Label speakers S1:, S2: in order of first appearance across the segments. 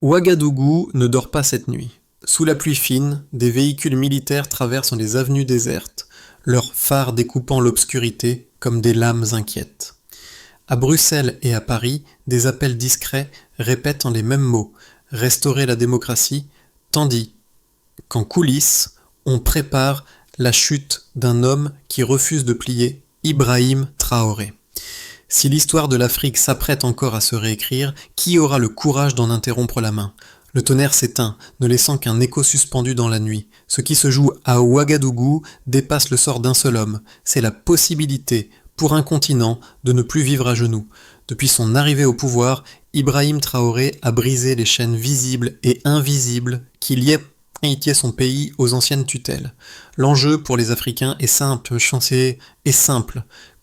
S1: Ouagadougou ne dort pas cette nuit. Sous la pluie fine, des véhicules militaires traversent les avenues désertes, leurs phares découpant l'obscurité comme des lames inquiètes. À Bruxelles et à Paris, des appels discrets répètent en les mêmes mots « Restaurer la démocratie », tandis qu'en coulisses, on prépare la chute d'un homme qui refuse de plier, Ibrahim Traoré. Si l'histoire de l'Afrique s'apprête encore à se réécrire, qui aura le courage d'en interrompre la main ? Le tonnerre s'éteint, ne laissant qu'un écho suspendu dans la nuit. Ce qui se joue à Ouagadougou dépasse le sort d'un seul homme. C'est la possibilité, pour un continent, de ne plus vivre à genoux. Depuis son arrivée au pouvoir, Ibrahim Traoré a brisé les chaînes visibles et invisibles qui liaient son pays aux anciennes tutelles. L'enjeu pour les Africains est simple,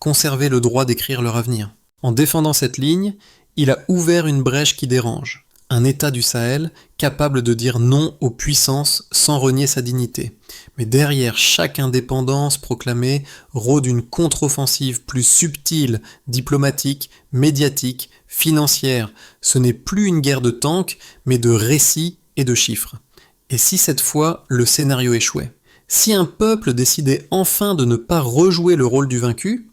S1: conserver le droit d'écrire leur avenir. En défendant cette ligne, il a ouvert une brèche qui dérange. Un État du Sahel capable de dire non aux puissances sans renier sa dignité. Mais derrière chaque indépendance proclamée rôde une contre-offensive plus subtile, diplomatique, médiatique, financière. Ce n'est plus une guerre de tanks, mais de récits et de chiffres. Et si cette fois, le scénario échouait ? Si un peuple décidait enfin de ne pas rejouer le rôle du vaincu,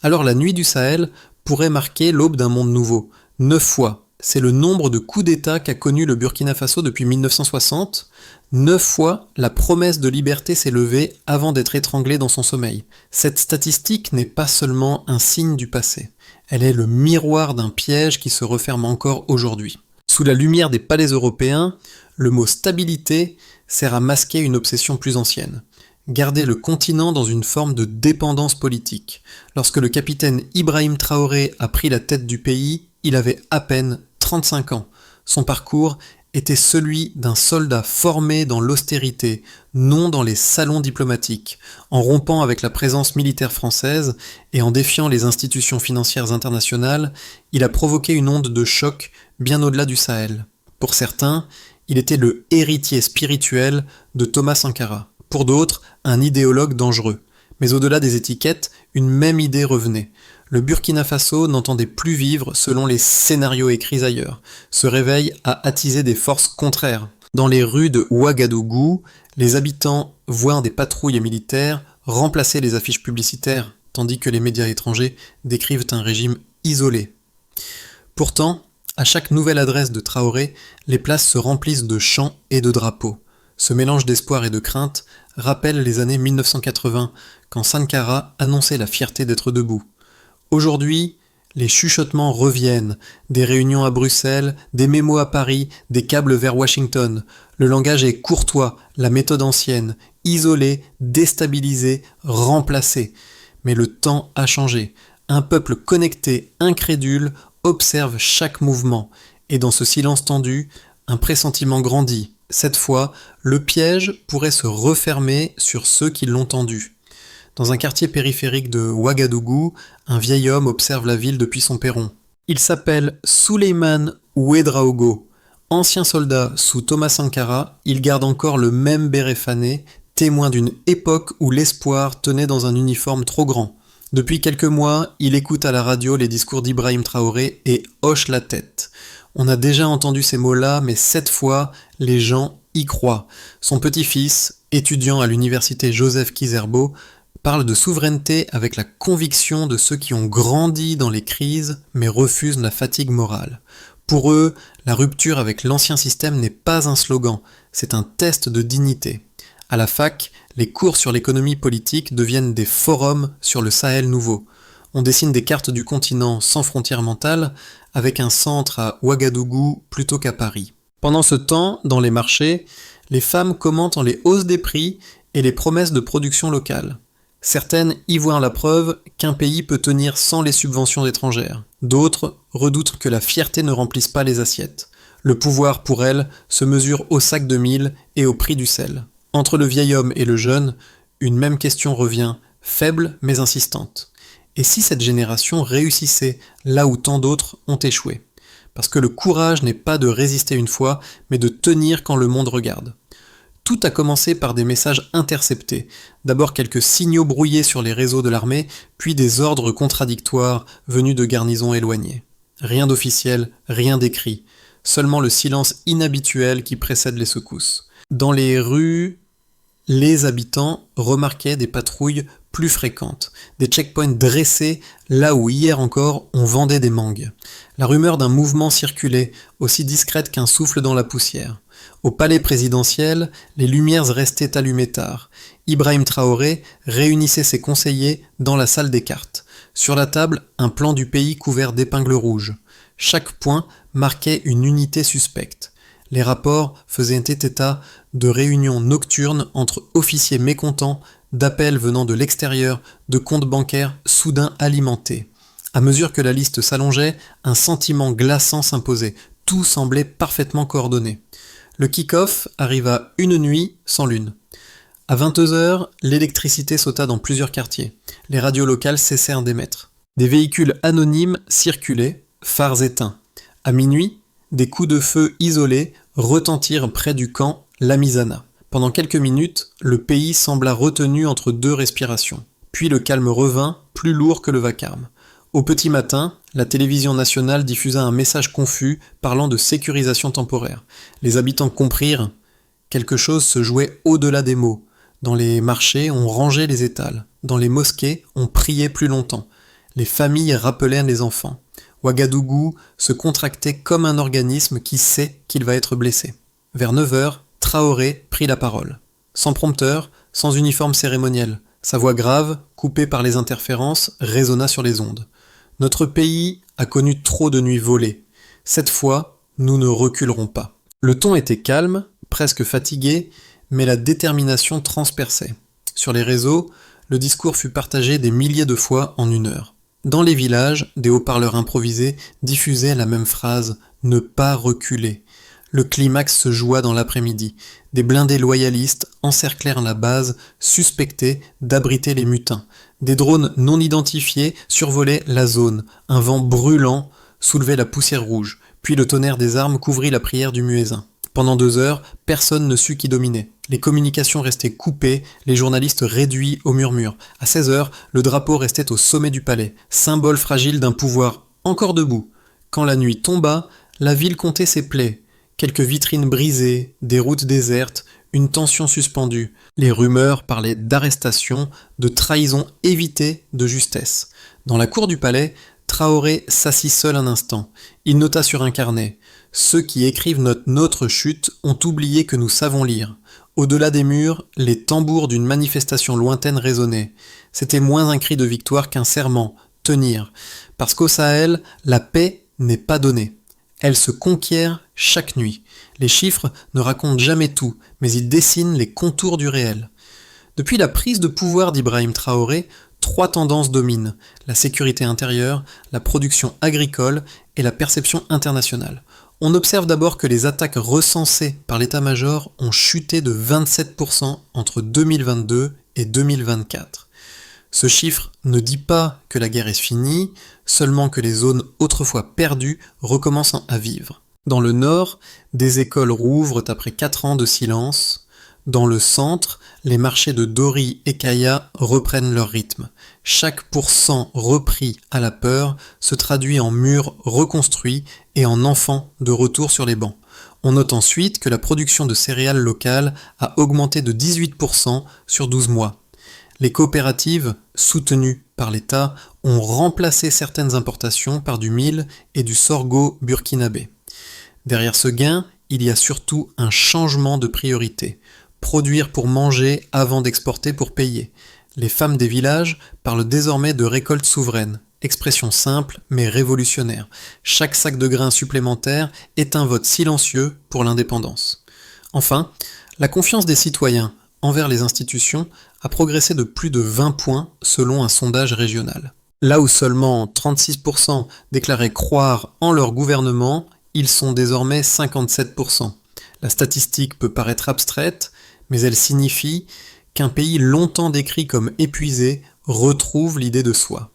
S1: alors la nuit du Sahel pourrait marquer l'aube d'un monde nouveau. 9 fois, c'est le nombre de coups d'État qu'a connu le Burkina Faso depuis 1960. 9 fois, la promesse de liberté s'est levée avant d'être étranglée dans son sommeil. Cette statistique n'est pas seulement un signe du passé. Elle est le miroir d'un piège qui se referme encore aujourd'hui. Sous la lumière des palais européens, le mot stabilité sert à masquer une obsession plus ancienne. Garder le continent dans une forme de dépendance politique. Lorsque le capitaine Ibrahim Traoré a pris la tête du pays, il avait à peine 35 ans. Son parcours était celui d'un soldat formé dans l'austérité, non dans les salons diplomatiques, en rompant avec la présence militaire française et en défiant les institutions financières internationales, il a provoqué une onde de choc bien au-delà du Sahel. Pour certains, il était le héritier spirituel de Thomas Sankara. Pour d'autres, un idéologue dangereux. Mais au-delà des étiquettes, une même idée revenait. Le Burkina Faso n'entendait plus vivre selon les scénarios écrits ailleurs. Ce réveil a attisé des forces contraires. Dans les rues de Ouagadougou, les habitants voient des patrouilles militaires remplacer les affiches publicitaires, tandis que les médias étrangers décrivent un régime isolé. Pourtant, à chaque nouvelle adresse de Traoré, les places se remplissent de chants et de drapeaux. Ce mélange d'espoir et de crainte rappelle les années 1980, quand Sankara annonçait la fierté d'être debout. Aujourd'hui, les chuchotements reviennent, des réunions à Bruxelles, des mémos à Paris, des câbles vers Washington. Le langage est courtois, la méthode ancienne, isolé, déstabilisé, remplacé. Mais le temps a changé. Un peuple connecté, incrédule, observe chaque mouvement. Et dans ce silence tendu, un pressentiment grandit. Cette fois, le piège pourrait se refermer sur ceux qui l'ont tendu. Dans un quartier périphérique de Ouagadougou, un vieil homme observe la ville depuis son perron. Il s'appelle Souleymane Ouedraogo. Ancien soldat sous Thomas Sankara, il garde encore le même béret fané, témoin d'une époque où l'espoir tenait dans un uniforme trop grand. Depuis quelques mois, il écoute à la radio les discours d'Ibrahim Traoré et hoche la tête. On a déjà entendu ces mots-là, mais cette fois, les gens y croient. Son petit-fils, étudiant à l'université Joseph Kizerbo, parle de souveraineté avec la conviction de ceux qui ont grandi dans les crises mais refusent la fatigue morale. Pour eux, la rupture avec l'ancien système n'est pas un slogan, c'est un test de dignité. À la fac, les cours sur l'économie politique deviennent des forums sur le Sahel nouveau. On dessine des cartes du continent sans frontières mentales, avec un centre à Ouagadougou plutôt qu'à Paris. Pendant ce temps, dans les marchés, les femmes commentent les hausses des prix et les promesses de production locale. Certaines y voient la preuve qu'un pays peut tenir sans les subventions étrangères. D'autres redoutent que la fierté ne remplisse pas les assiettes. Le pouvoir, pour elles, se mesure au sac de mil et au prix du sel. Entre le vieil homme et le jeune, une même question revient, faible mais insistante. Et si cette génération réussissait là où tant d'autres ont échoué ? Parce que le courage n'est pas de résister une fois, mais de tenir quand le monde regarde. Tout a commencé par des messages interceptés. D'abord quelques signaux brouillés sur les réseaux de l'armée, puis des ordres contradictoires venus de garnisons éloignées. Rien d'officiel, rien d'écrit. seulement le silence inhabituel qui précède les secousses. Dans les rues, les habitants remarquaient des patrouilles plus fréquentes, des checkpoints dressés là où hier encore on vendait des mangues. La rumeur d'un mouvement circulait, aussi discrète qu'un souffle dans la poussière. Au palais présidentiel, les lumières restaient allumées tard. Ibrahim Traoré réunissait ses conseillers dans la salle des cartes. Sur la table, un plan du pays couvert d'épingles rouges. Chaque point marquait une unité suspecte. Les rapports faisaient état de réunions nocturnes entre officiers mécontents, d'appels venant de l'extérieur, de comptes bancaires soudain alimentés. À mesure que la liste s'allongeait, un sentiment glaçant s'imposait. Tout semblait parfaitement coordonné. Le kick-off arriva une nuit sans lune. À 22h, l'électricité sauta dans plusieurs quartiers. Les radios locales cessèrent d'émettre. Des véhicules anonymes circulaient, phares éteints. À minuit, des coups de feu isolés retentirent près du camp Lamizana. Pendant quelques minutes, le pays sembla retenu entre deux respirations. Puis le calme revint, plus lourd que le vacarme. Au petit matin, la télévision nationale diffusa un message confus parlant de sécurisation temporaire. Les habitants comprirent. Quelque chose se jouait au-delà des mots. Dans les marchés, on rangeait les étals. Dans les mosquées, on priait plus longtemps. Les familles rappelèrent les enfants. Ouagadougou se contractait comme un organisme qui sait qu'il va être blessé. Vers 9h, Traoré prit la parole. Sans prompteur, sans uniforme cérémoniel. Sa voix grave, coupée par les interférences, résonna sur les ondes. Notre pays a connu trop de nuits volées. Cette fois, nous ne reculerons pas. Le ton était calme, presque fatigué, mais la détermination transperçait. Sur les réseaux, le discours fut partagé des milliers de fois en une heure. Dans les villages, des haut-parleurs improvisés diffusaient la même phrase « Ne pas reculer ». Le climax se joua dans l'après-midi. Des blindés loyalistes encerclèrent la base, suspectés d'abriter les mutins. Des drones non identifiés survolaient la zone. Un vent brûlant soulevait la poussière rouge. Puis le tonnerre des armes couvrit la prière du muezzin. Pendant 2 heures, personne ne sut qui dominait. Les communications restaient coupées, les journalistes réduits au murmure. À 16h, le drapeau restait au sommet du palais, symbole fragile d'un pouvoir encore debout. Quand la nuit tomba, la ville comptait ses plaies. Quelques vitrines brisées, des routes désertes, une tension suspendue. Les rumeurs parlaient d'arrestations, de trahisons évitées, de justesse. Dans la cour du palais, Traoré s'assit seul un instant. Il nota sur un carnet. Ceux qui écrivent notre chute ont oublié que nous savons lire. Au-delà des murs, les tambours d'une manifestation lointaine résonnaient. C'était moins un cri de victoire qu'un serment, tenir. Parce qu'au Sahel, la paix n'est pas donnée. Elle se conquiert chaque nuit. Les chiffres ne racontent jamais tout, mais ils dessinent les contours du réel. Depuis la prise de pouvoir d'Ibrahim Traoré, 3 tendances dominent: la sécurité intérieure, la production agricole et la perception internationale. On observe d'abord que les attaques recensées par l'état-major ont chuté de 27% entre 2022 et 2024. Ce chiffre ne dit pas que la guerre est finie, seulement que les zones autrefois perdues recommencent à vivre. Dans le nord, des écoles rouvrent après 4 ans de silence. Dans le centre, les marchés de Dori et Kaya reprennent leur rythme. Chaque pourcent repris à la peur se traduit en murs reconstruits et en enfants de retour sur les bancs. On note ensuite que la production de céréales locales a augmenté de 18% sur 12 mois. Les coopératives, soutenues par l'État, ont remplacé certaines importations par du mil et du sorgho burkinabé. Derrière ce gain, il y a surtout un changement de priorité. Produire pour manger avant d'exporter pour payer. Les femmes des villages parlent désormais de récolte souveraine. Expression simple mais révolutionnaire. Chaque sac de grains supplémentaire est un vote silencieux pour l'indépendance. Enfin, la confiance des citoyens envers les institutions a progressé de plus de 20 points selon un sondage régional. Là où seulement 36% déclaraient croire en leur gouvernement, ils sont désormais 57%. La statistique peut paraître abstraite, mais elle signifie qu'un pays longtemps décrit comme épuisé retrouve l'idée de soi.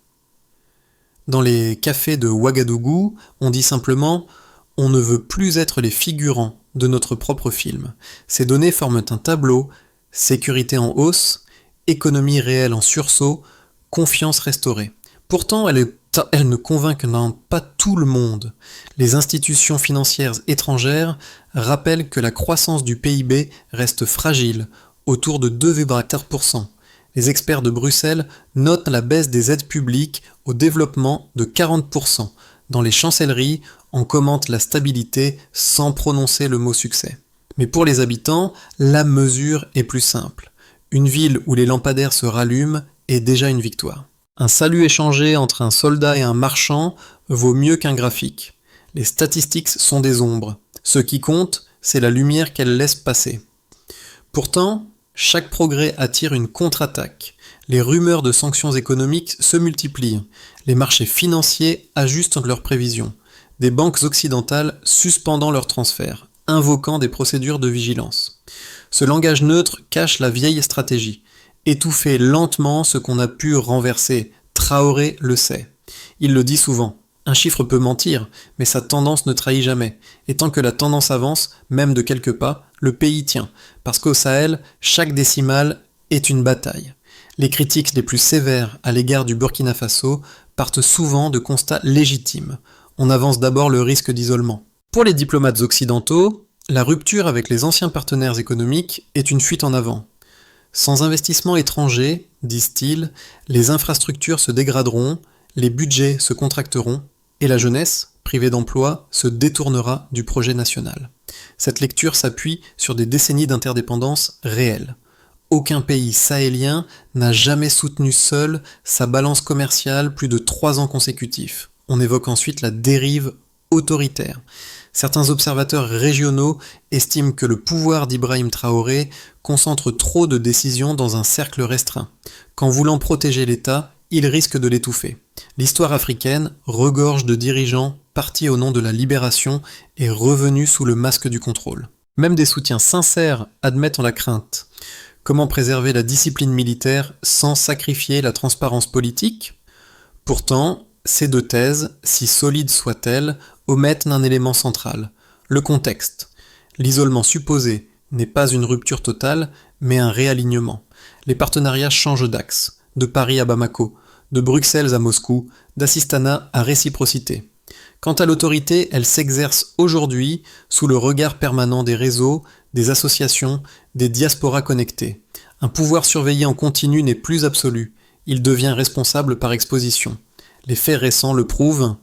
S1: Dans les cafés de Ouagadougou, on dit simplement « on ne veut plus être les figurants de notre propre film ». Ces données forment un tableau: sécurité en hausse, économie réelle en sursaut, confiance restaurée. Pourtant, elle est Elle ne convainc pas tout le monde. Les institutions financières étrangères rappellent que la croissance du PIB reste fragile, autour de 2,4%. Les experts de Bruxelles notent la baisse des aides publiques au développement de 40%. Dans les chancelleries, on commente la stabilité sans prononcer le mot succès. Mais pour les habitants, la mesure est plus simple. Une ville où les lampadaires se rallument est déjà une victoire. Un salut échangé entre un soldat et un marchand vaut mieux qu'un graphique. Les statistiques sont des ombres. Ce qui compte, c'est la lumière qu'elles laissent passer. Pourtant, chaque progrès attire une contre-attaque. Les rumeurs de sanctions économiques se multiplient. Les marchés financiers ajustent leurs prévisions. Des banques occidentales suspendant leurs transferts, invoquant des procédures de vigilance. Ce langage neutre cache la vieille stratégie. Étouffer lentement ce qu'on a pu renverser. Traoré le sait. Il le dit souvent. Un chiffre peut mentir, mais sa tendance ne trahit jamais. Et tant que la tendance avance, même de quelques pas, le pays tient. Parce qu'au Sahel, chaque décimale est une bataille. Les critiques les plus sévères à l'égard du Burkina Faso partent souvent de constats légitimes. On avance d'abord le risque d'isolement. Pour les diplomates occidentaux, la rupture avec les anciens partenaires économiques est une fuite en avant. Sans investissement étranger, disent-ils, les infrastructures se dégraderont, les budgets se contracteront, et la jeunesse, privée d'emploi, se détournera du projet national. Cette lecture s'appuie sur des décennies d'interdépendance réelle. Aucun pays sahélien n'a jamais soutenu seul sa balance commerciale plus de 3 ans consécutifs. On évoque ensuite la dérive autoritaire. Certains observateurs régionaux estiment que le pouvoir d'Ibrahim Traoré concentre trop de décisions dans un cercle restreint. Qu'en voulant protéger l'État, il risque de l'étouffer. L'histoire africaine regorge de dirigeants partis au nom de la libération et revenus sous le masque du contrôle. Même des soutiens sincères admettent la crainte. Comment préserver la discipline militaire sans sacrifier la transparence politique ? Pourtant, ces deux thèses, si solides soient-elles, omettent un élément central, le contexte. L'isolement supposé n'est pas une rupture totale, mais un réalignement. Les partenariats changent d'axe, de Paris à Bamako, de Bruxelles à Moscou, d'Assistana à réciprocité. Quant à l'autorité, elle s'exerce aujourd'hui sous le regard permanent des réseaux, des associations, des diasporas connectées. Un pouvoir surveillé en continu n'est plus absolu, il devient responsable par exposition. Les faits récents le prouvent.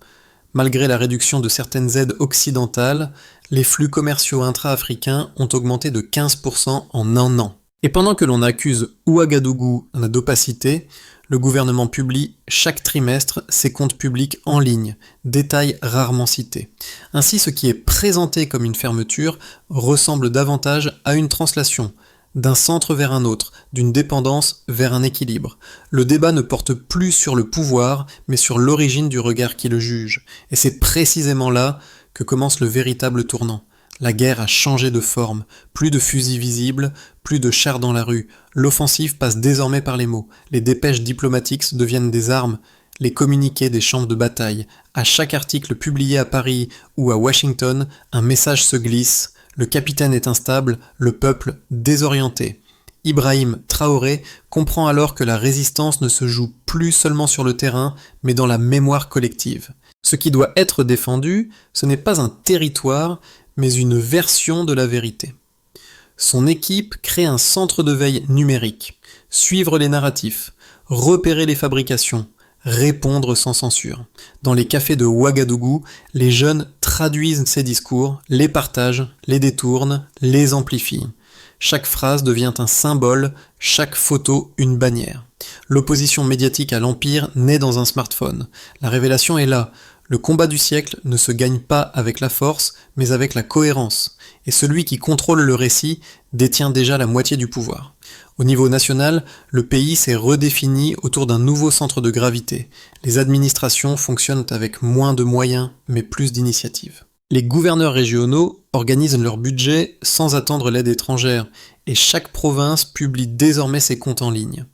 S1: Malgré la réduction de certaines aides occidentales, les flux commerciaux intra-africains ont augmenté de 15% en un an. Et pendant que l'on accuse Ouagadougou d'opacité, le gouvernement publie chaque trimestre ses comptes publics en ligne, détail rarement cité. Ainsi, ce qui est présenté comme une fermeture ressemble davantage à une translation, d'un centre vers un autre, d'une dépendance vers un équilibre. Le débat ne porte plus sur le pouvoir, mais sur l'origine du regard qui le juge. Et c'est précisément là que commence le véritable tournant. La guerre a changé de forme, plus de fusils visibles, plus de chars dans la rue. L'offensive passe désormais par les mots. Les dépêches diplomatiques deviennent des armes, les communiqués des champs de bataille. À chaque article publié à Paris ou à Washington, un message se glisse. Le capitaine est instable, le peuple désorienté. Ibrahim Traoré comprend alors que la résistance ne se joue plus seulement sur le terrain, mais dans la mémoire collective. Ce qui doit être défendu, ce n'est pas un territoire, mais une version de la vérité. Son équipe crée un centre de veille numérique, suivre les narratifs, repérer les fabrications, répondre sans censure. Dans les cafés de Ouagadougou, les jeunes traduisent ces discours, les partagent, les détournent, les amplifient. Chaque phrase devient un symbole, chaque photo une bannière. L'opposition médiatique à l'Empire naît dans un smartphone. La révélation est là. Le combat du siècle ne se gagne pas avec la force, mais avec la cohérence. Et celui qui contrôle le récit détient déjà la moitié du pouvoir. Au niveau national, le pays s'est redéfini autour d'un nouveau centre de gravité. Les administrations fonctionnent avec moins de moyens, mais plus d'initiatives. Les gouverneurs régionaux organisent leur budget sans attendre l'aide étrangère, et chaque province publie désormais ses comptes en ligne.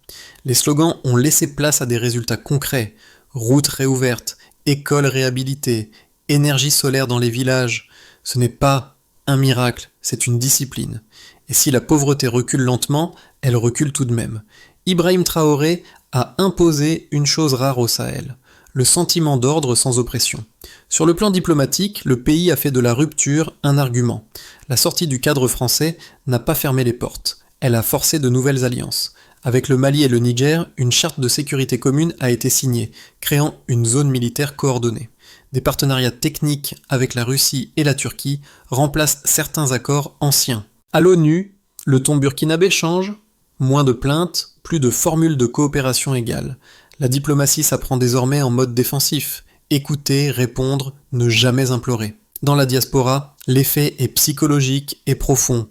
S1: Les slogans ont laissé place à des résultats concrets. Routes réouvertes, écoles réhabilitées, énergie solaire dans les villages. Ce n'est pas un miracle, c'est une discipline. Et si la pauvreté recule lentement, elle recule tout de même. Ibrahim Traoré a imposé une chose rare au Sahel, le sentiment d'ordre sans oppression. Sur le plan diplomatique, le pays a fait de la rupture un argument. La sortie du cadre français n'a pas fermé les portes, elle a forcé de nouvelles alliances. Avec le Mali et le Niger, une charte de sécurité commune a été signée, créant une zone militaire coordonnée. Des partenariats techniques avec la Russie et la Turquie remplacent certains accords anciens. À l'ONU, le ton burkinabé change, moins de plaintes, plus de formules de coopération égales. La diplomatie s'apprend désormais en mode défensif, écouter, répondre, ne jamais implorer. Dans la diaspora, l'effet est psychologique et profond.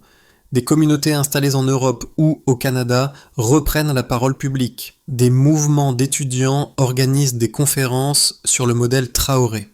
S1: Des communautés installées en Europe ou au Canada reprennent la parole publique. Des mouvements d'étudiants organisent des conférences sur le modèle Traoré.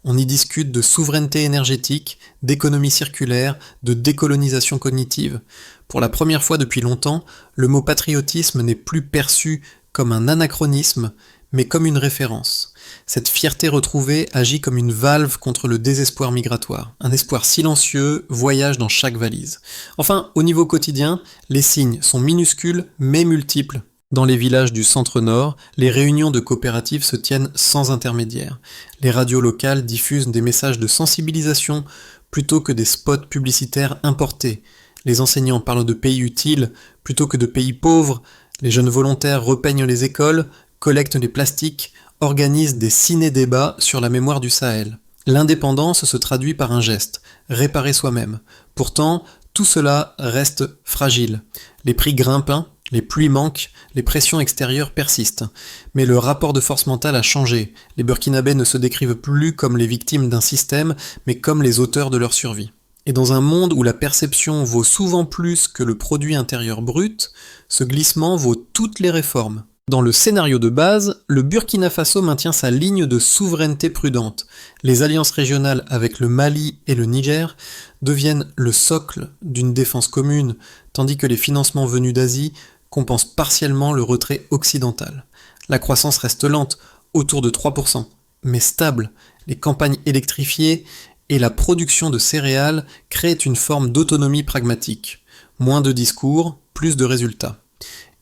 S1: On y discute de souveraineté énergétique, d'économie circulaire, de décolonisation cognitive. Pour la première fois depuis longtemps, le mot patriotisme n'est plus perçu comme un anachronisme, mais comme une référence. Cette fierté retrouvée agit comme une valve contre le désespoir migratoire. Un espoir silencieux voyage dans chaque valise. Enfin, au niveau quotidien, les signes sont minuscules mais multiples. Dans les villages du centre-nord, les réunions de coopératives se tiennent sans intermédiaire. Les radios locales diffusent des messages de sensibilisation plutôt que des spots publicitaires importés. Les enseignants parlent de pays utiles plutôt que de pays pauvres. Les jeunes volontaires repeignent les écoles, collectent les plastiques, organisent des ciné-débats sur la mémoire du Sahel. L'indépendance se traduit par un geste, réparer soi-même. Pourtant, tout cela reste fragile. Les prix grimpent, les pluies manquent, les pressions extérieures persistent. Mais le rapport de force mentale a changé. Les Burkinabés ne se décrivent plus comme les victimes d'un système, mais comme les auteurs de leur survie. Et dans un monde où la perception vaut souvent plus que le produit intérieur brut, ce glissement vaut toutes les réformes. Dans le scénario de base, le Burkina Faso maintient sa ligne de souveraineté prudente. Les alliances régionales avec le Mali et le Niger deviennent le socle d'une défense commune, tandis que les financements venus d'Asie compensent partiellement le retrait occidental. La croissance reste lente, autour de 3%, mais stable. Les campagnes électrifiées et la production de céréales créent une forme d'autonomie pragmatique. Moins de discours, plus de résultats.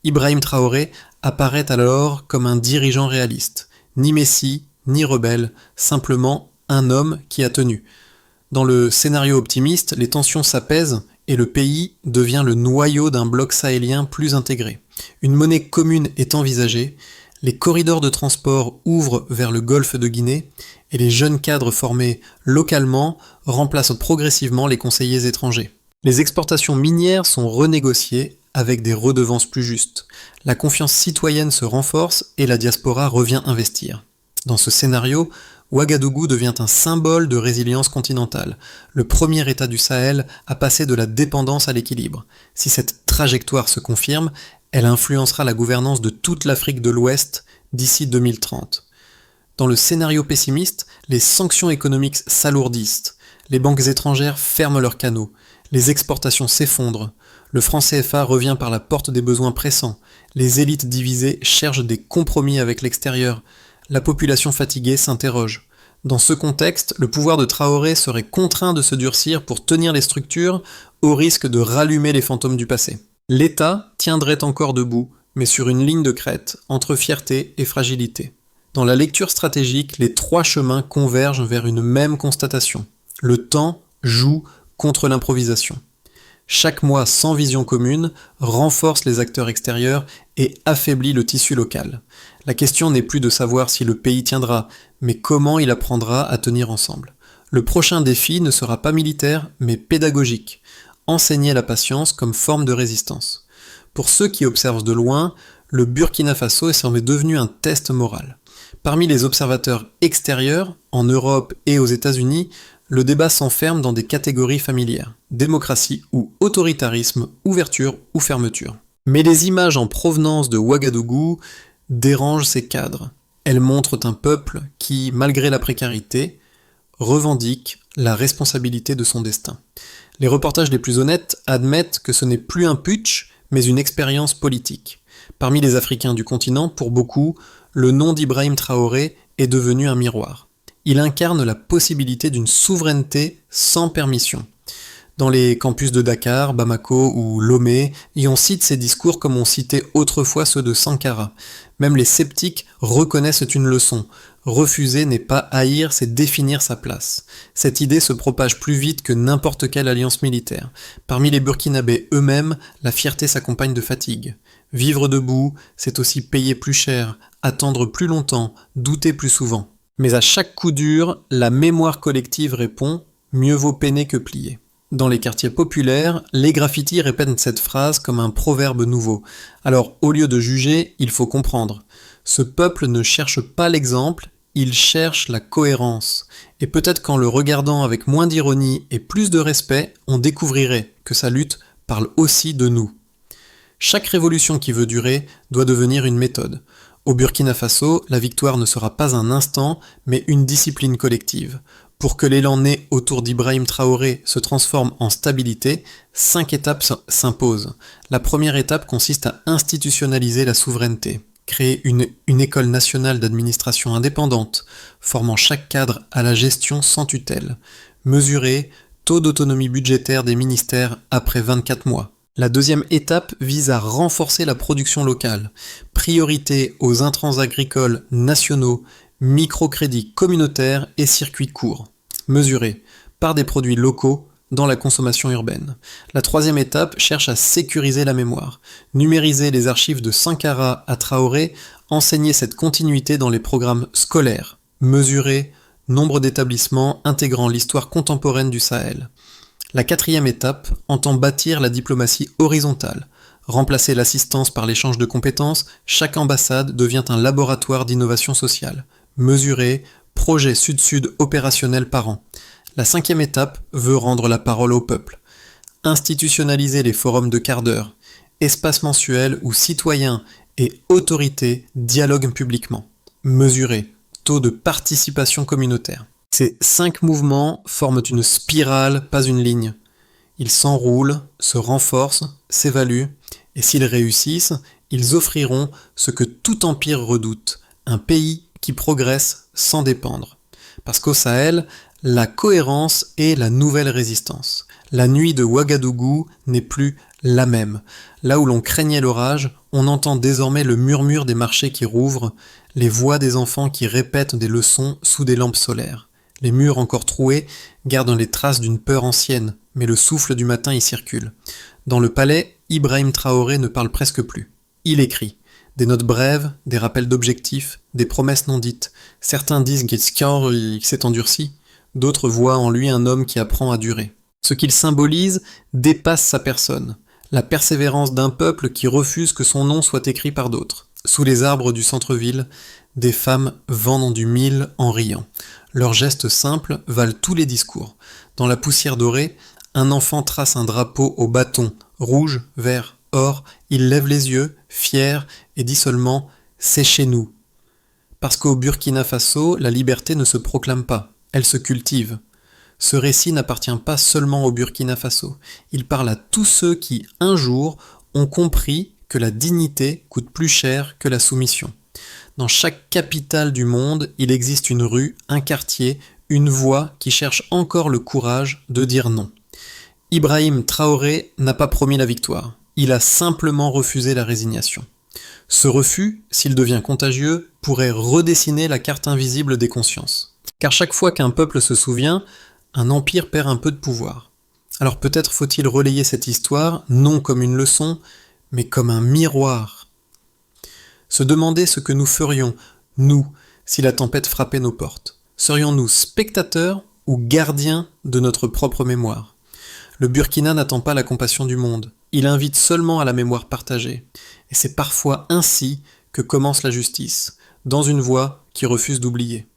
S1: Ibrahim Traoré apparaît alors comme un dirigeant réaliste. Ni messie, ni rebelle, simplement un homme qui a tenu. Dans le scénario optimiste, les tensions s'apaisent et le pays devient le noyau d'un bloc sahélien plus intégré. Une monnaie commune est envisagée, les corridors de transport ouvrent vers le golfe de Guinée et les jeunes cadres formés localement remplacent progressivement les conseillers étrangers. Les exportations minières sont renégociées avec des redevances plus justes. La confiance citoyenne se renforce et la diaspora revient investir. Dans ce scénario, Ouagadougou devient un symbole de résilience continentale. Le premier État du Sahel a passé de la dépendance à l'équilibre. Si cette trajectoire se confirme, elle influencera la gouvernance de toute l'Afrique de l'Ouest d'ici 2030. Dans le scénario pessimiste, les sanctions économiques s'alourdissent. Les banques étrangères ferment leurs canaux. Les exportations s'effondrent. Le franc CFA revient par la porte des besoins pressants. Les élites divisées cherchent des compromis avec l'extérieur. La population fatiguée s'interroge. Dans ce contexte, le pouvoir de Traoré serait contraint de se durcir pour tenir les structures, au risque de rallumer les fantômes du passé. L'État tiendrait encore debout, mais sur une ligne de crête, entre fierté et fragilité. Dans la lecture stratégique, les trois chemins convergent vers une même constatation. Le temps joue contre l'improvisation. Chaque mois sans vision commune renforce les acteurs extérieurs et affaiblit le tissu local. La question n'est plus de savoir si le pays tiendra, mais comment il apprendra à tenir ensemble. Le prochain défi ne sera pas militaire, mais pédagogique. Enseigner la patience comme forme de résistance. Pour ceux qui observent de loin, le Burkina Faso est semblé devenu un test moral. Parmi les observateurs extérieurs, en Europe et aux États-Unis, le débat s'enferme dans des catégories familières, démocratie ou autoritarisme, ouverture ou fermeture. Mais les images en provenance de Ouagadougou dérangent ces cadres. Elles montrent un peuple qui, malgré la précarité, revendique la responsabilité de son destin. Les reportages les plus honnêtes admettent que ce n'est plus un putsch, mais une expérience politique. Parmi les Africains du continent, pour beaucoup, le nom d'Ibrahim Traoré est devenu un miroir. Il incarne la possibilité d'une souveraineté sans permission. Dans les campus de Dakar, Bamako ou Lomé, et on cite ces discours comme on citait autrefois ceux de Sankara. Même les sceptiques reconnaissent une leçon. Refuser n'est pas haïr, c'est définir sa place. Cette idée se propage plus vite que n'importe quelle alliance militaire. Parmi les Burkinabés eux-mêmes, la fierté s'accompagne de fatigue. Vivre debout, c'est aussi payer plus cher, attendre plus longtemps, douter plus souvent. Mais à chaque coup dur, la mémoire collective répond « mieux vaut peiner que plier ». Dans les quartiers populaires, les graffitis répètent cette phrase comme un proverbe nouveau. Alors, au lieu de juger, il faut comprendre. Ce peuple ne cherche pas l'exemple, il cherche la cohérence. Et peut-être qu'en le regardant avec moins d'ironie et plus de respect, on découvrirait que sa lutte parle aussi de nous. Chaque révolution qui veut durer doit devenir une méthode. Au Burkina Faso, la victoire ne sera pas un instant, mais une discipline collective. Pour que l'élan né autour d'Ibrahim Traoré se transforme en stabilité, 5 étapes s'imposent. La première étape consiste à institutionnaliser la souveraineté, créer une école nationale d'administration indépendante, formant chaque cadre à la gestion sans tutelle, mesurer taux d'autonomie budgétaire des ministères après 24 mois. La deuxième étape vise à renforcer la production locale, priorité aux intrants agricoles nationaux, microcrédits communautaires et circuits courts, mesurés par des produits locaux dans la consommation urbaine. La troisième étape cherche à sécuriser la mémoire, numériser les archives de Sankara à Traoré, enseigner cette continuité dans les programmes scolaires, mesurer nombre d'établissements intégrant l'histoire contemporaine du Sahel. La quatrième étape entend bâtir la diplomatie horizontale. Remplacer l'assistance par l'échange de compétences, chaque ambassade devient un laboratoire d'innovation sociale. Mesurer, projet sud-sud opérationnel par an. La cinquième étape veut rendre la parole au peuple. Institutionnaliser les forums de quart d'heure, espaces mensuels où citoyens et autorités dialoguent publiquement. Mesurer, taux de participation communautaire. Ces 5 mouvements forment une spirale, pas une ligne. Ils s'enroulent, se renforcent, s'évaluent, et s'ils réussissent, ils offriront ce que tout empire redoute, un pays qui progresse sans dépendre. Parce qu'au Sahel, la cohérence est la nouvelle résistance. La nuit de Ouagadougou n'est plus la même. Là où l'on craignait l'orage, on entend désormais le murmure des marchés qui rouvrent, les voix des enfants qui répètent des leçons sous des lampes solaires. Les murs encore troués gardent les traces d'une peur ancienne, mais le souffle du matin y circule. Dans le palais, Ibrahim Traoré ne parle presque plus. Il écrit. Des notes brèves, des rappels d'objectifs, des promesses non dites. Certains disent qu'il s'est endurci, d'autres voient en lui un homme qui apprend à durer. Ce qu'il symbolise dépasse sa personne, la persévérance d'un peuple qui refuse que son nom soit écrit par d'autres. Sous les arbres du centre-ville, des femmes vendent du mil en riant. Leurs gestes simples valent tous les discours. Dans la poussière dorée, un enfant trace un drapeau au bâton, rouge, vert, or, il lève les yeux, fier, et dit seulement « c'est chez nous ». Parce qu'au Burkina Faso, la liberté ne se proclame pas, elle se cultive. Ce récit n'appartient pas seulement au Burkina Faso, il parle à tous ceux qui, un jour, ont compris que la dignité coûte plus cher que la soumission. Dans chaque capitale du monde, il existe une rue, un quartier, une voix qui cherche encore le courage de dire non. Ibrahim Traoré n'a pas promis la victoire, il a simplement refusé la résignation. Ce refus, s'il devient contagieux, pourrait redessiner la carte invisible des consciences. Car chaque fois qu'un peuple se souvient, un empire perd un peu de pouvoir. Alors peut-être faut-il relayer cette histoire, non comme une leçon, mais comme un miroir. Se demander ce que nous ferions, nous, si la tempête frappait nos portes. Serions-nous spectateurs ou gardiens de notre propre mémoire ? Le Burkina n'attend pas la compassion du monde, il invite seulement à la mémoire partagée. Et c'est parfois ainsi que commence la justice, dans une voie qui refuse d'oublier.